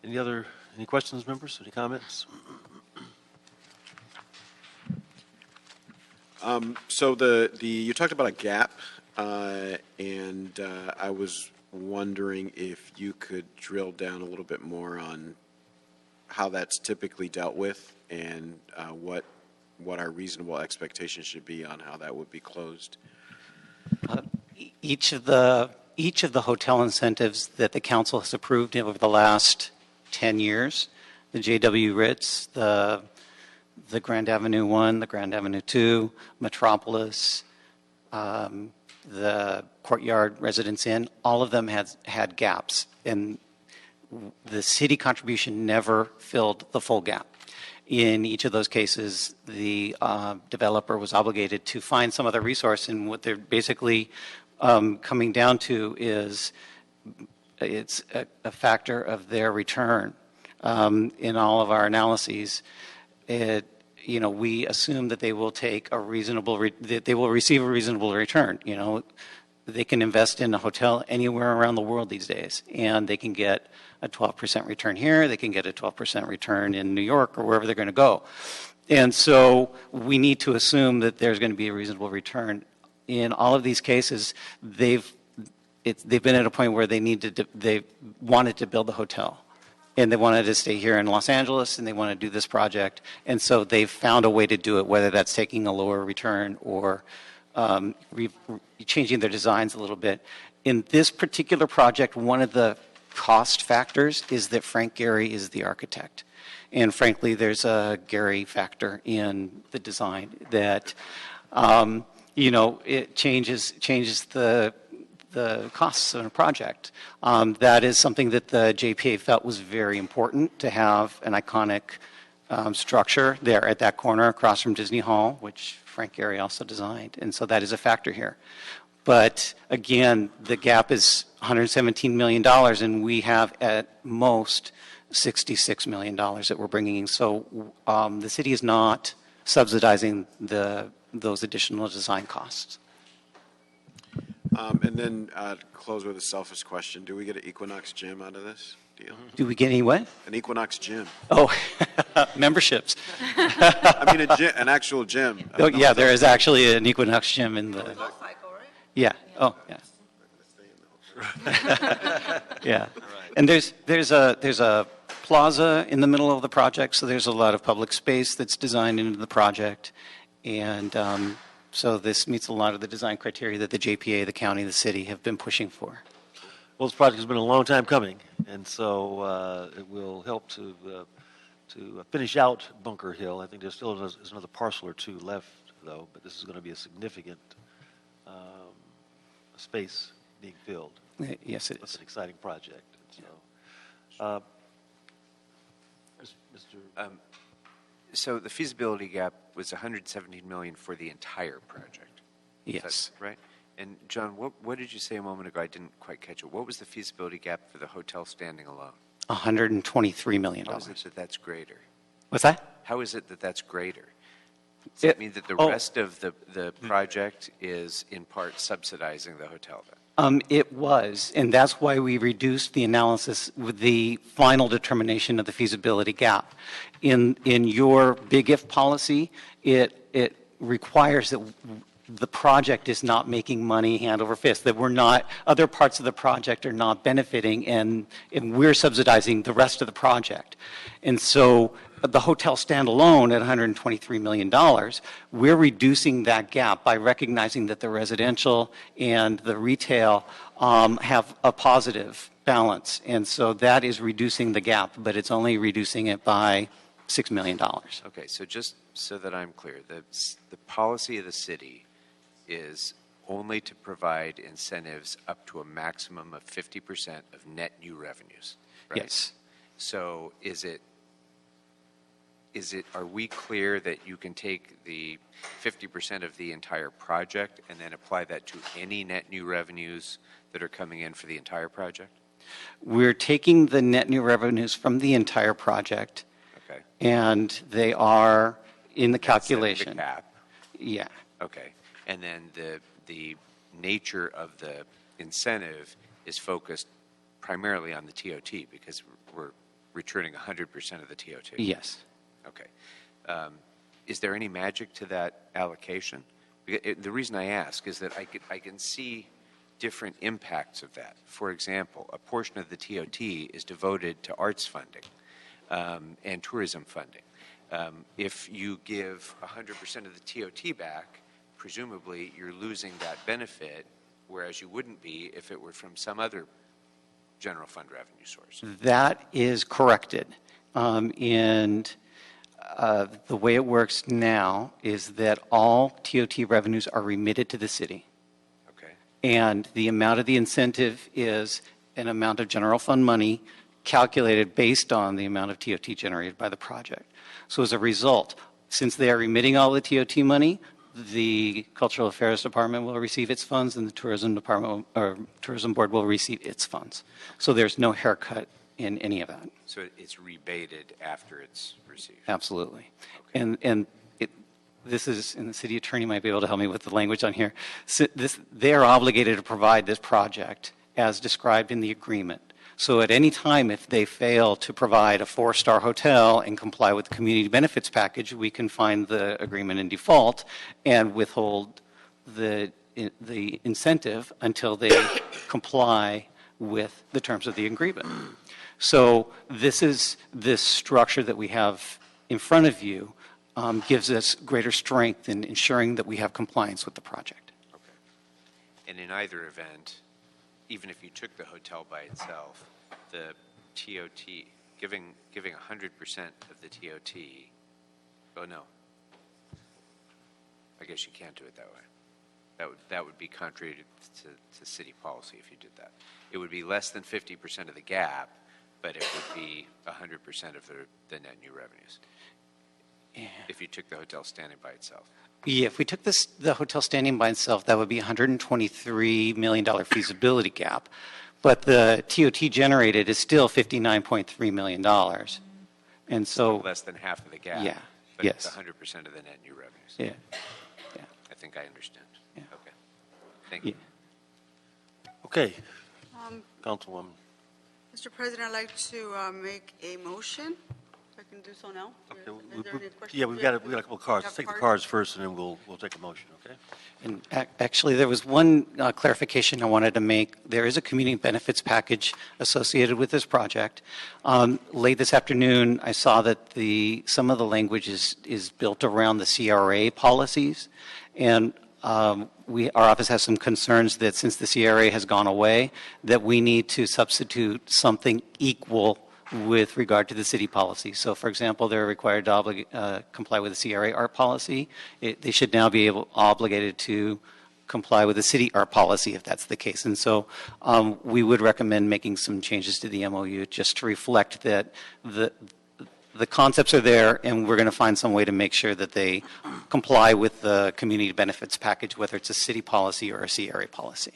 Okay. Any questions, members? Any comments? So you talked about a gap, and I was wondering if you could drill down a little bit more on how that's typically dealt with and what our reasonable expectations should be on how that would be closed. Each of the hotel incentives that the council has approved over the last 10 years, the JW Ritz, the Grand Avenue 1, the Grand Avenue 2, Metropolis, the Courtyard Residence Inn, all of them had gaps, and the city contribution never filled the full gap. In each of those cases, the developer was obligated to find some other resource, and what they're basically coming down to is it's a factor of their return. In all of our analyses, we assume that they will take a reasonable, that they will receive a reasonable return. They can invest in a hotel anywhere around the world these days, and they can get a 12% return here, they can get a 12% return in New York or wherever they're going to go. And so we need to assume that there's going to be a reasonable return. In all of these cases, they've been at a point where they wanted to build the hotel, and they wanted to stay here in Los Angeles, and they want to do this project, and so they've found a way to do it, whether that's taking a lower return or changing their designs a little bit. In this particular project, one of the cost factors is that Frank Gehry is the architect. And frankly, there's a Gehry factor in the design that, it changes the costs of a project. That is something that the JPA felt was very important, to have an iconic structure there at that corner across from Disney Hall, which Frank Gehry also designed. And so that is a factor here. But again, the gap is $117 million, and we have at most $66 million that we're bringing in. So the city is not subsidizing those additional design costs. And then close with a selfish question. Do we get an Equinox gym out of this deal? Do we get any what? An Equinox gym. Oh, memberships. I mean, an actual gym. Oh, yeah, there is actually an Equinox gym in the... Yeah. Oh, yeah. Yeah. And there's a plaza in the middle of the project, so there's a lot of public space that's designed into the project. And so this meets a lot of the design criteria that the JPA, the county, the city have been pushing for. Well, this project has been a long time coming, and so it will help to finish out Bunker Hill. I think there still is another parcel or two left, though, but this is going to be a significant space being filled. Yes, it is. It's an exciting project. So, Mr. So the feasibility gap was $117 million for the entire project. Yes. Is that right? And John, what did you say a moment ago? I didn't quite catch it. What was the feasibility gap for the hotel standing alone? $123 million. How is it that that's greater? What's that? How is it that that's greater? Does that mean that the rest of the project is in part subsidizing the hotel then? It was, and that's why we reduced the analysis with the final determination of the feasibility gap. In your big if policy, it requires that the project is not making money hand over fist, that other parts of the project are not benefiting, and we're subsidizing the rest of the project. And so the hotel standalone at $123 million, we're reducing that gap by recognizing that the residential and the retail have a positive balance. And so that is reducing the gap, but it's only reducing it by $6 million. Okay, so just so that I'm clear, the policy of the city is only to provide incentives up to a maximum of 50% of net new revenues, right? Yes. So are we clear that you can take the 50% of the entire project and then apply that to any net new revenues that are coming in for the entire project? We're taking the net new revenues from the entire project, okay, and they are in the calculation. The cap. Yeah. Okay, and then the nature of the incentive is focused primarily on the TOT because we're returning 100% of the TOT. Yes. Okay. Is there any magic to that allocation? The reason I ask is that I can see different impacts of that. For example, a portion of the TOT is devoted to arts funding and tourism funding. If you give 100% of the TOT back, presumably you're losing that benefit, whereas you wouldn't be if it were from some other general fund revenue source. That is corrected. And the way it works now is that all TOT revenues are remitted to the city. Okay. And the amount of the incentive is an amount of general fund money calculated based on the amount of TOT generated by the project. So as a result, since they are remitting all the TOT money, the Cultural Affairs Department will receive its funds and the Tourism Department or Tourism Board will receive its funds. So there's no haircut in any of that. So it's rebated after it's received? Absolutely. Okay. And this is, and the city attorney might be able to help me with the language on here. So they are obligated to provide this project as described in the agreement. So at any time, if they fail to provide a 4-star hotel and comply with the community benefits package, we can find the agreement in default and withhold the incentive until they comply with the terms of the agreement. So this structure that we have in front of you gives us greater strength in ensuring that we have compliance with the project. Okay. And in either event, even if you took the hotel by itself, the TOT, giving 100% of the TOT, oh no, I guess you can't do it that way. That would be contrary to city policy if you did that. It would be less than 50% of the gap, but it would be 100% of the net new revenues. Yeah. If you took the hotel standing by itself. Yeah, if we took the hotel standing by itself, that would be $123 million feasibility gap. But the TOT generated is still $59.3 million. And so less than half of the gap. Yeah. But Yes. it's 100% of the net new revenues. Yeah. Yeah. I think I understand. Yeah. Okay. Thank you. Okay. Councilwoman. Mr. President, I'd like to make a motion. If I can do so now. Okay, Is there any questions? yeah, we've got a couple of cards. Let's take the cards first, and then we'll take a motion, okay? And actually, there was one clarification I wanted to make. There is a community benefits package associated with this project. Late this afternoon, I saw that some of the language is built around the CRA policies, and our office has some concerns that since the CRA has gone away, that we need to substitute something equal with regard to the city policy. So, for example, they're required to comply with the CRA art policy. They should now be obligated to comply with the city art policy if that's the case. And so we would recommend making some changes to the MOU just to reflect that the concepts are there, and we're going to find some way to make sure that they comply with the community benefits package, whether it's a city policy or a CRA policy.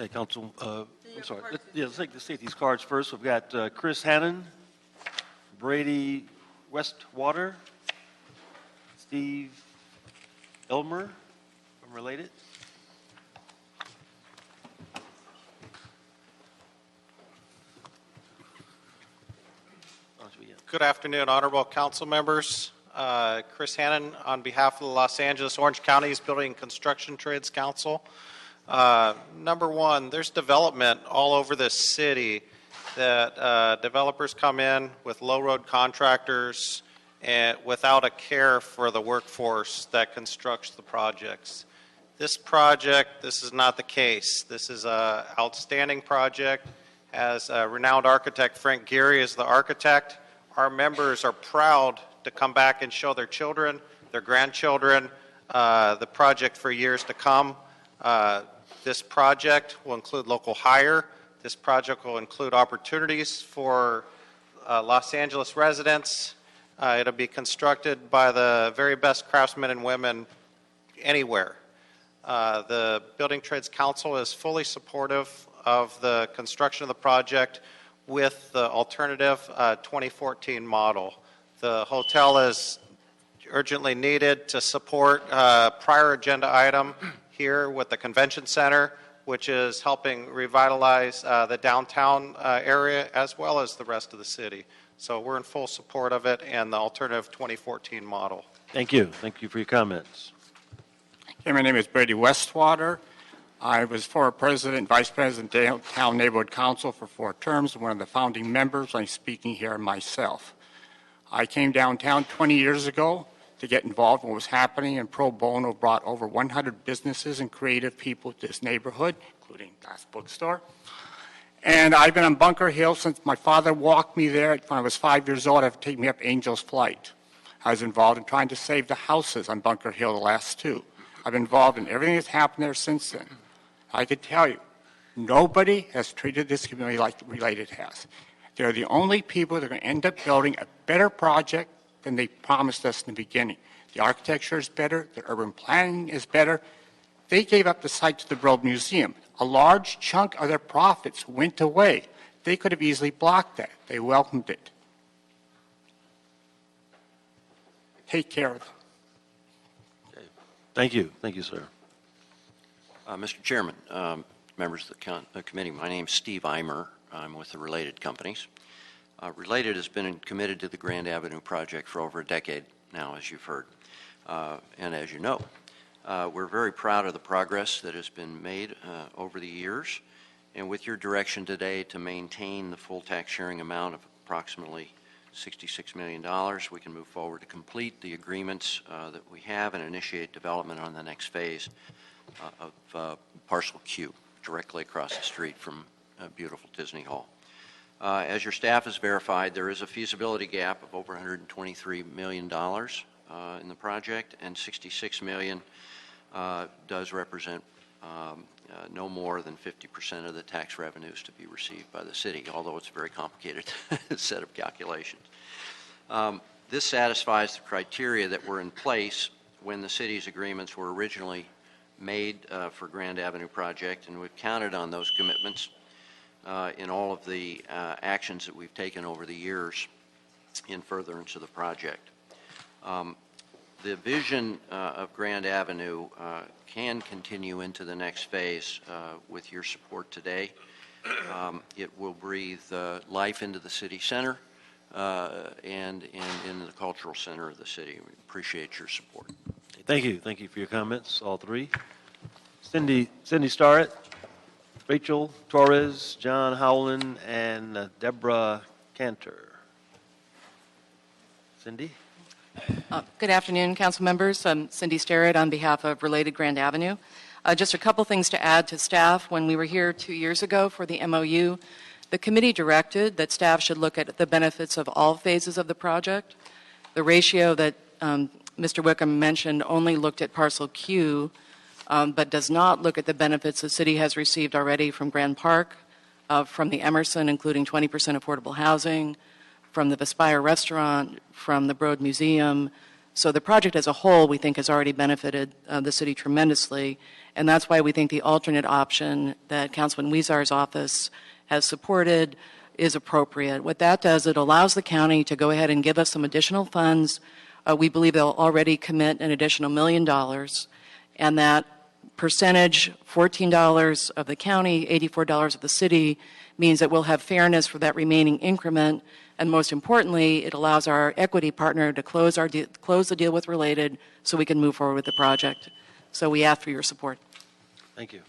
Okay, Council, I'm sorry. Let's take these cards first. We've got Chris Hannon, Brady Westwater, Steve Elmer, I'm related. Good afternoon, honorable council members. Chris Hannon on behalf of the Los Angeles Orange County's Building and Construction Trades Council. Number one, there's development all over this city that developers come in with low road contractors and without a care for the workforce that constructs the projects. This project, this is not the case. This is an outstanding project. As renowned architect Frank Gehry is the architect, our members are proud to come back and show their children, their grandchildren, the project for years to come. This project will include local hire. This project will include opportunities for Los Angeles residents. It'll be constructed by the very best craftsmen and women anywhere. The Building Trades Council is fully supportive of the construction of the project with the alternative 2014 model. The hotel is urgently needed to support a prior agenda item here with the convention center, which is helping revitalize the downtown area as well as the rest of the city. So we're in full support of it and the alternative 2014 model. Thank you. Thank you for your comments. Hey, my name is Brady Westwater. I was former president, vice president, Downtown Neighborhood Council for 4 terms, one of the founding members. I'm speaking here myself. I came downtown 20 years ago to get involved in what was happening, and pro bono brought over 100 businesses and creative people to this neighborhood, including Glass Bookstore. And I've been on Bunker Hill since my father walked me there when I was 5 years old. I've taken me up Angel's Flight. I was involved in trying to save the houses on Bunker Hill, the last 2. I've been involved in everything that's happened there since then. I could tell you, nobody has treated this community like Related has. They're the only people that are going to end up building a better project than they promised us in the beginning. The architecture is better. The urban planning is better. They gave up the site to the Broad Museum. A large chunk of their profits went away. They could have easily blocked that. They welcomed it. Take care of them. Okay. Thank you. Thank you, sir. Mr. Chairman, members of the committee, my name is Steve Eimer. I'm with the Related Companies. Related has been committed to the Grand Avenue project for over a decade now, as you've heard. And as you know, we're very proud of the progress that has been made over the years. And with your direction today to maintain the full tax sharing amount of approximately $66 million, we can move forward to complete the agreements that we have and initiate development on the next phase of Parcel Q, directly across the street from beautiful Disney Hall. As your staff has verified, there is a feasibility gap of over $123 million in the project, and $66 million does represent no more than 50% of the tax revenues to be received by the city, although it's a very complicated set of calculations. This satisfies the criteria that were in place when the city's agreements were originally made for Grand Avenue project, and we've counted on those commitments in all of the actions that we've taken over the years in furtherance of the project. The vision of Grand Avenue can continue into the next phase with your support today. It will breathe life into the city center and into the cultural center of the city. We appreciate your support. Thank you. Thank you for your comments, all three. Cindy Starrett, Rachel Torres, John Howland, and Deborah Cantor. Cindy? Good afternoon, council members. I'm Cindy Starrett on behalf of Related Grand Avenue. Just a couple things to add to staff. When we were here 2 years ago for the MOU, the committee directed that staff should look at the benefits of all phases of the project. The ratio that Mr. Wickham mentioned only looked at Parcel Q, but does not look at the benefits the city has received already from Grand Park, from the Emerson, including 20% affordable housing, from the Vespire restaurant, from the Broad Museum. So the project as a whole, we think, has already benefited the city tremendously, and that's why we think the alternate option that Councilman Weezar's office has supported is appropriate. What that does, it allows the county to go ahead and give us some additional funds. We believe they'll already commit an additional $1 million, and that percentage, $14 of the county, $84 of the city, means that we'll have fairness for that remaining increment. And most importantly, it allows our equity partner to close the deal with Related so we can move forward with the project. So we ask for your support. Thank you.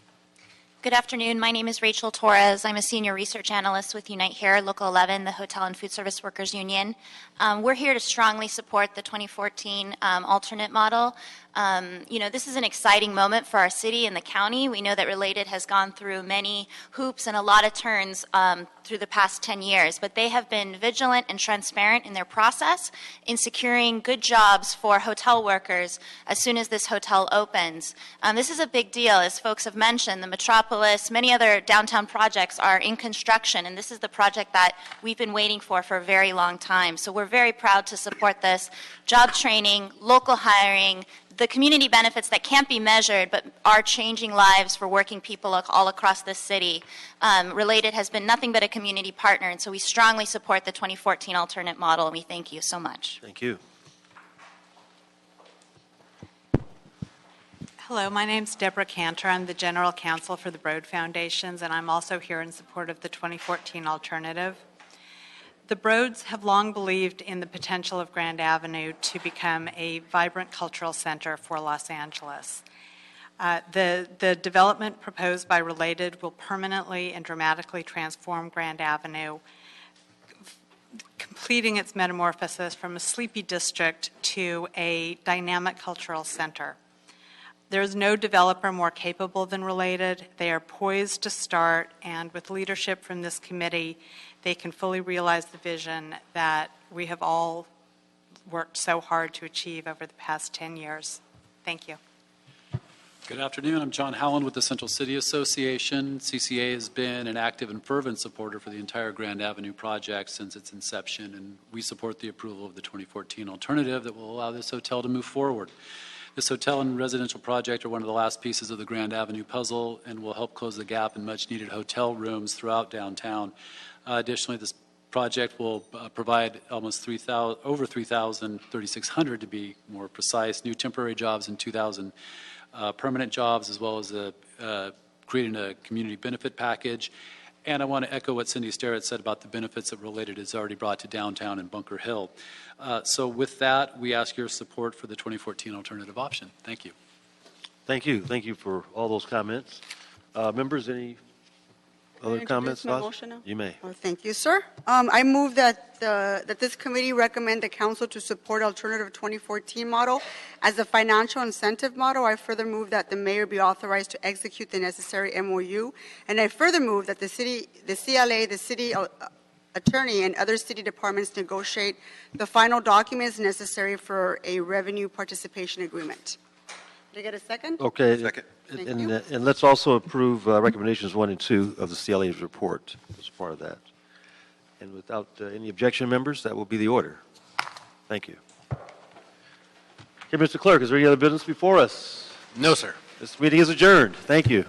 Good afternoon. My name is Rachel Torres. I'm a senior research analyst with Unite Here, Local 11, the Hotel and Food Service Workers Union. We're here to strongly support the 2014 alternate model. This is an exciting moment for our city and the county. We know that Related has gone through many hoops and a lot of turns through the past 10 years, but they have been vigilant and transparent in their process in securing good jobs for hotel workers as soon as this hotel opens. This is a big deal. As folks have mentioned, the Metropolis, many other downtown projects are in construction, and this is the project that we've been waiting for a very long time. So we're very proud to support this. Job training, local hiring, the community benefits that can't be measured but are changing lives for working people all across this city. Related has been nothing but a community partner, and so we strongly support the 2014 alternate model, and we thank you so much. Thank you. Hello, my name's Deborah Cantor. I'm the General Counsel for the Broad Foundations, and I'm also here in support of the 2014 alternative. The Broads have long believed in the potential of Grand Avenue to become a vibrant cultural center for Los Angeles. The development proposed by Related will permanently and dramatically transform Grand Avenue, completing its metamorphosis from a sleepy district to a dynamic cultural center. There is no developer more capable than Related. They are poised to start, and with leadership from this committee, they can fully realize the vision that we have all worked so hard to achieve over the past 10 years. Thank you. Good afternoon. I'm John Howland with the Central City Association. CCA has been an active and fervent supporter for the entire Grand Avenue project since its inception, and we support the approval of the 2014 alternative that will allow this hotel to move forward. This hotel and residential project are one of the last pieces of the Grand Avenue puzzle and will help close the gap in much-needed hotel rooms throughout downtown. Additionally, this project will provide almost over 3,600 to be more precise, new temporary jobs and 2,000 permanent jobs, as well as creating a community benefit package. And I want to echo what Cindy Starrett said about the benefits that Related has already brought to downtown and Bunker Hill. So with that, we ask your support for the 2014 alternative option. Thank you. Thank you. Thank you for all those comments. Members, any other comments? My motion now? You may. Oh, thank you, sir. I move that this committee recommend the council to support alternative 2014 model as a financial incentive model. I further move that the mayor be authorized to execute the necessary MOU, and I further move that the CLA, the city attorney, and other city departments negotiate the final documents necessary for a revenue participation agreement. Did I get a second? Okay. Second. And let's also approve recommendations 1 and 2 of the CLA's report as part of that. And without any objection, members, that will be the order. Thank you. Okay, Mr. Clerk, is there any other business before us? No, sir. This meeting is adjourned. Thank you.